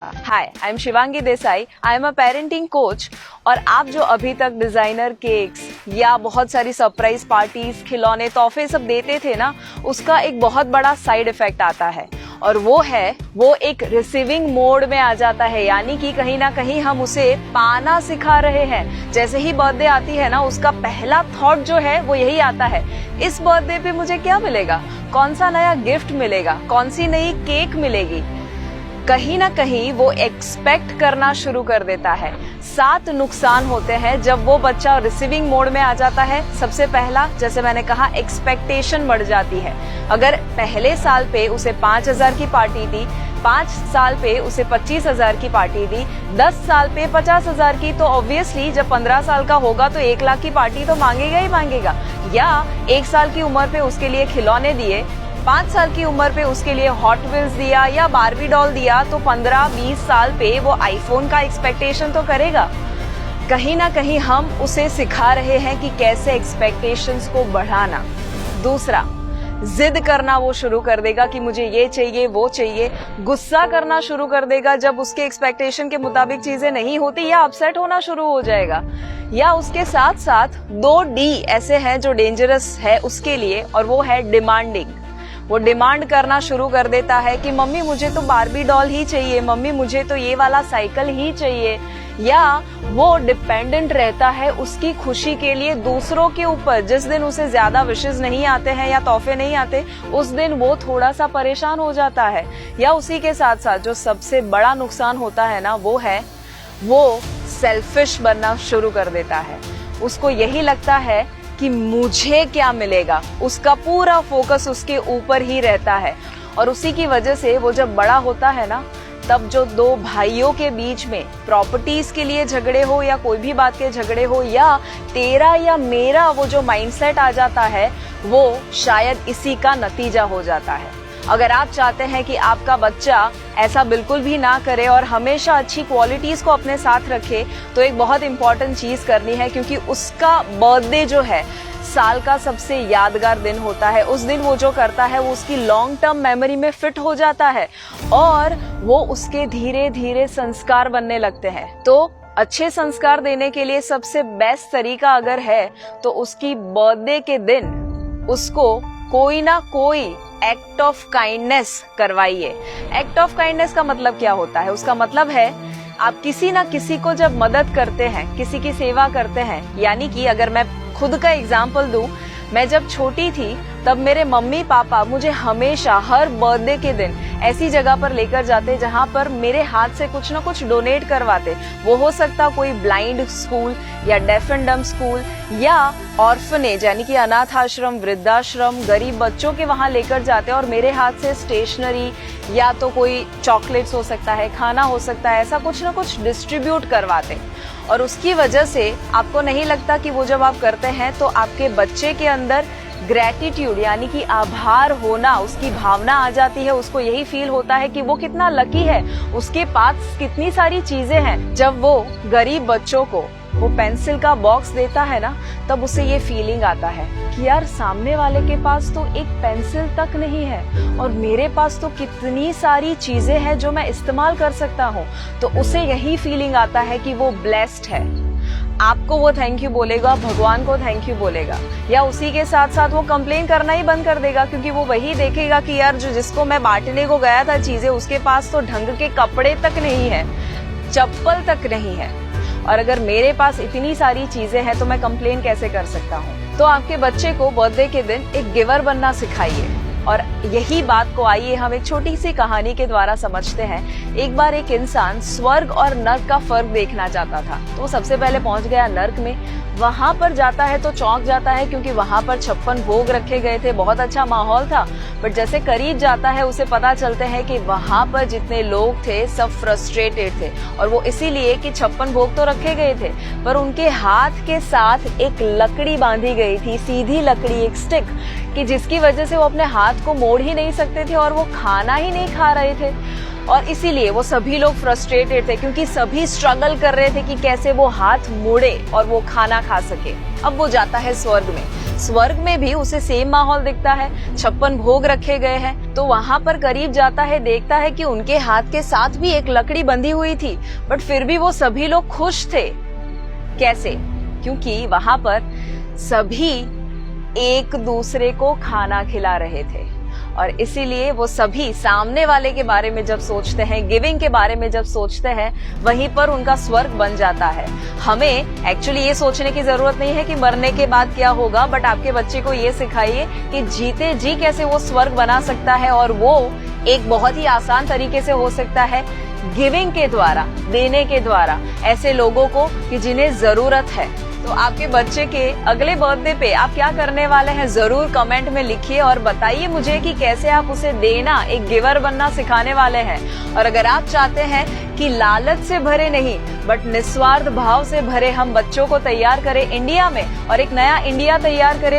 Hi, I am Shivangi Desai. I am a parenting coach. और आप जो अभी तक डिजाइनर केक्स या बहुत सारी सरप्राइज पार्टीज, खिलौने, तोहफे सब देते थे ना, उसका एक बहुत बड़ा साइड इफेक्ट आता है और वो एक रिसीविंग मोड में आ जाता है। यानी कि कहीं ना कहीं हम उसे पाना सिखा रहे हैं। जैसे ही बर्थडे आती है ना, उसका पहला थॉट जो है वो यही आता है, इस बर्थडे पे मुझे क्या मिलेगा, कौन सा नया गिफ्ट मिलेगा, कौन सी नई केक मिलेगी। कहीं ना कहीं वो एक्सपेक्ट करना शुरू कर देता है। 7 नुकसान होते हैं जब वो बच्चा रिसीविंग मोड में आ जाता है। सबसे पहला, जैसे मैंने कहा, एक्सपेक्टेशन बढ़ जाती है। अगर पहले साल पे उसे 5,000 की पार्टी दी, 5 साल पे उसे 25,000 की पार्टी दी, 10 साल पे 50,000 की, तो ऑब्वियसली जब 15 साल का होगा तो 1 लाख की पार्टी तो मांगेगा ही मांगेगा। या 1 साल की उम्र पे उसके लिए खिलौने दिए, 5 साल की उम्र पे उसके लिए हॉट व्हील्स दिया या बारबी डॉल दिया, तो 15-20 साल पे वो आईफोन का एक्सपेक्टेशन तो करेगा। कहीं ना कहीं हम उसे सिखा रहे हैं कि कैसे एक्सपेक्टेशंस को बढ़ाना। दूसरा, जिद करना वो शुरू कर देगा कि मुझे ये चाहिए, वो चाहिए। गुस्सा करना शुरू कर देगा जब उसके एक्सपेक्टेशन के मुताबिक चीजें नहीं होती, या अपसेट होना शुरू हो जाएगा। या उसके साथ साथ 2D ऐसे हैं जो डेंजरस है उसके लिए, और वो है डिमांडिंग। वो डिमांड करना शुरू कर देता है कि मम्मी मुझे तो बारबी डॉल ही चाहिए, मम्मी मुझे तो ये वाला साइकिल ही चाहिए। या वो डिपेंडेंट रहता है उसकी खुशी के लिए दूसरों के ऊपर। जिस दिन उसे ज्यादा विशेस नहीं आते हैं या तोहफे नहीं आते, उस दिन वो थोड़ा सा परेशान हो जाता है। या उसी के साथ साथ जो सबसे बड़ा नुकसान होता है ना, वो सेल्फिश बनना शुरू कर देता है। उसको यही लगता है कि मुझे क्या मिलेगा, उसका पूरा फोकस उसके ऊपर ही रहता है। और उसी की वजह से वो जब बड़ा होता है ना, तब जो 2 भाइयों के बीच में प्रॉपर्टीज के लिए झगड़े हो या कोई भी बात के झगड़े हो, या तेरा या मेरा वो जो माइंडसेट आ जाता है, वो शायद इसी का नतीजा हो जाता है। अगर आप चाहते हैं कि आपका बच्चा ऐसा बिल्कुल भी ना करे और हमेशा अच्छी क्वालिटीज को अपने साथ रखे, तो एक बहुत इंपॉर्टेंट चीज करनी है, क्योंकि उसका बर्थडे जो है साल का सबसे यादगार दिन होता है। उस दिन वो जो करता है वो उसकी लॉन्ग टर्म मेमोरी में फिट हो जाता है और वो उसके धीरे धीरे संस्कार बनने लगते हैं। तो अच्छे संस्कार देने के लिए सबसे बेस्ट तरीका अगर है, तो उसकी बर्थडे के दिन उसको कोई ना कोई एक्ट ऑफ काइंडनेस करवाइए। एक्ट ऑफ काइंडनेस का मतलब क्या होता है? उसका मतलब है आप किसी ना किसी को जब मदद करते हैं, किसी की सेवा करते हैं। यानी कि अगर मैं खुद का एग्जाम्पल दूं, मैं जब छोटी थी तब मेरे मम्मी पापा मुझे हमेशा हर बर्थडे के दिन ऐसी जगह पर लेकर जाते जहां पर मेरे हाथ से कुछ ना कुछ डोनेट करवाते। वो हो सकता कोई ब्लाइंड स्कूल या डेफ एंड डम्ब स्कूल या ऑर्फनेज यानी कि अनाथ आश्रम, वृद्धाश्रम, गरीब बच्चों के वहां लेकर जाते और मेरे हाथ से स्टेशनरी या तो कोई चॉकलेट्स हो सकता है, खाना हो सकता है, ऐसा कुछ ना कुछ डिस्ट्रीब्यूट करवाते। और उसकी वजह से आपको नहीं लगता कि वो जब आप करते हैं तो आपके बच्चे के अंदर ग्रेटिट्यूड यानी कि आभार होना, उसकी भावना आ जाती है। उसको यही फील होता है कि वो कितना लकी है, उसके पास कितनी सारी चीजें हैं। जब वो गरीब बच्चों को वो पेंसिल का बॉक्स देता है ना, तब उसे ये फीलिंग आता है कि यार सामने वाले के पास तो एक पेंसिल तक नहीं है और मेरे पास तो कितनी सारी चीजें हैं जो मैं इस्तेमाल कर सकता हूँ। तो उसे यही फीलिंग आता है कि वो ब्लेस्ड है। आपको वो थैंक यू बोलेगा, भगवान को थैंक यू बोलेगा, या उसी के साथ साथ वो कंप्लेन करना ही बंद कर देगा, क्योंकि वो वही देखेगा कि यार जिसको मैं बांटने को गया था चीजें, उसके पास तो ढंग के कपड़े तक नहीं है, चप्पल तक नहीं है, और अगर मेरे पास इतनी सारी चीजें हैं तो मैं कंप्लेन कैसे कर सकता हूँ। तो आपके बच्चे को बर्थडे के दिन एक गिवर बनना सिखाइए। और यही बात को आइए हम एक छोटी सी कहानी के द्वारा समझते हैं। एक बार एक इंसान स्वर्ग और नर्क का फर्क देखना चाहता था, तो वो सबसे पहले पहुंच गया नर्क में। वहां पर जाता है तो चौंक जाता है, क्योंकि वहां पर 56 भोग रखे गए थे, बहुत अच्छा माहौल था। बट जैसे करीब जाता है उसे पता चलते हैं कि वहां पर जितने लोग थे सब फ्रस्ट्रेटेड थे, और वो इसीलिए कि 56 भोग तो रखे गए थे पर उनके हाथ के साथ एक लकड़ी बांधी गई थी, सीधी लकड़ी, एक स्टिक, कि जिसकी वजह से वो अपने हाथ को मोड़ ही नहीं सकते थे और वो खाना ही नहीं खा रहे थे। और इसीलिए वो सभी लोग फ्रस्ट्रेटेड थे, क्योंकि सभी स्ट्रगल कर रहे थे कि कैसे वो हाथ मोड़े और वो खाना खा सके। अब वो जाता है स्वर्ग में। स्वर्ग में भी उसे सेम माहौल दिखता है, 56 भोग रखे गए हैं। तो वहां पर करीब जाता है, देखता है कि उनके हाथ के साथ भी एक लकड़ी बंधी हुई थी, बट फिर भी वो सभी लोग खुश थे। कैसे? क्योंकि वहां पर सभी एक दूसरे को खाना खिला रहे थे, और इसीलिए वो सभी सामने वाले के बारे में जब सोचते हैं, गिविंग के बारे में जब सोचते हैं, वहीं पर उनका स्वर्ग बन जाता है। हमें एक्चुअली ये सोचने की जरूरत नहीं है कि मरने के बाद क्या होगा, बट आपके बच्चे को ये सिखाइए कि जीते जी कैसे वो स्वर्ग बना सकता है, और वो एक बहुत ही आसान तरीके से हो सकता है, गिविंग के द्वारा, देने के द्वारा, ऐसे लोगों को कि जिन्हें जरूरत है। तो आपके बच्चे के अगले बर्थडे पे आप क्या करने वाले हैं, जरूर कमेंट में लिखिए और बताइए मुझे कि कैसे आप उसे देना, एक गिवर बनना सिखाने वाले हैं। और अगर आप चाहते हैं कि लालच से भरे नहीं बट निस्वार्थ भाव से भरे हम बच्चों को तैयार करें इंडिया में, और एक नया इंडिया तैयार करें, तो